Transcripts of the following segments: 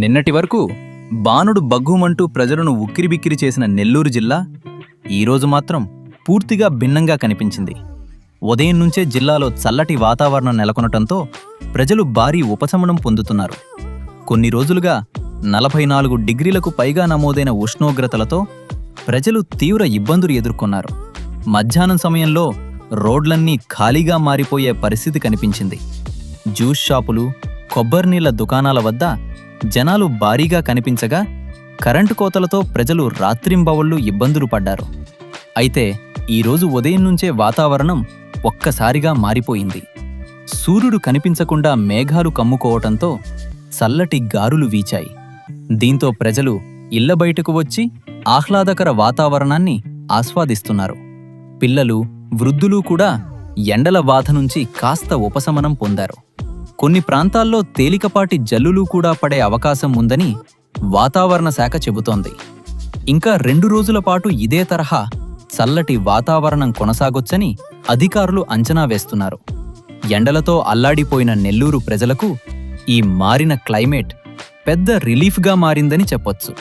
నిన్నటి వరకు బాణుడు బగ్గుమంటూ ప్రజలను ఉక్కిరిబిక్కిరి చేసిన నెల్లూరు జిల్లా ఈరోజు మాత్రం పూర్తిగా భిన్నంగా కనిపించింది. ఉదయం నుంచే జిల్లాలో చల్లటి వాతావరణం నెలకొనటంతో ప్రజలు భారీ ఉపశమనం పొందుతున్నారు. కొన్ని రోజులుగా 44 డిగ్రీలకు పైగా నమోదైన ఉష్ణోగ్రతలతో ప్రజలు తీవ్ర ఇబ్బందులు ఎదుర్కొన్నారు. మధ్యాహ్నం సమయంలో రోడ్లన్నీ ఖాళీగా మారిపోయే పరిస్థితి కనిపించింది. జ్యూస్ షాపులు, కొబ్బరినీళ్ల దుకాణాల వద్ద జనాలు భారీగా కనిపించగా కరెంటు కోతలతో ప్రజలు రాత్రింబవళ్లు ఇబ్బందులు పడ్డారు. అయితే ఈరోజు ఉదయం నుంచే వాతావరణం ఒక్కసారిగా మారిపోయింది. సూర్యుడు కనిపించకుండా మేఘాలు కమ్ముకోవటంతో చల్లటి గాలులు వీచాయి. దీంతో ప్రజలు ఇళ్ల బయటకు వచ్చి ఆహ్లాదకర వాతావరణాన్ని ఆస్వాదిస్తున్నారు. పిల్లలు, వృద్ధులు కూడా ఎండల బాధ నుంచి కాస్త ఉపశమనం పొందారు. కొన్ని ప్రాంతాల్లో తేలికపాటి జల్లులు కూడా పడే అవకాశం ఉందని వాతావరణ శాఖ చెబుతోంది. ఇంకా 2 రోజుల పాటు ఇదే తరహా చల్లటి వాతావరణం కొనసాగొచ్చని అధికారులు అంచనా వేస్తున్నారు. ఎండలతో అల్లాడిపోయిన నెల్లూరు ప్రజలకు ఈ మారిన క్లైమేట్ పెద్ద రిలీఫ్గా మారిందని చెప్పొచ్చు.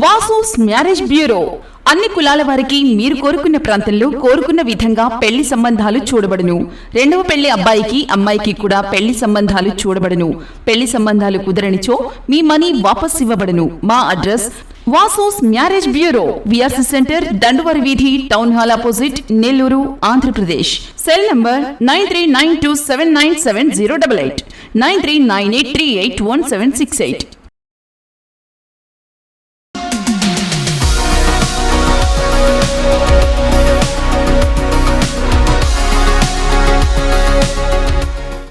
వాసూస్ మ్యారేజ్ బ్యూరో అన్ని కులాల వారికి మీరు కోరుకున్న ప్రాంతంలో కోరుకున్న విధంగా పెళ్లి సంబంధాలు చూడబడును. రెండవ పెళ్లి అబ్బాయికి అమ్మాయికి కూడా పెళ్లి సంబంధాలు చూడబడును. పెళ్లి సంబంధాలు కుదరనిచో మీ మనీ వాపస్ ఇవ్వబడును. మా address Vasu's marriage bureau, VRC centre, Danduvari వీధి, town hall opposite, Nellore, Andhra Pradesh. Cell number 9392797088, 9398381768.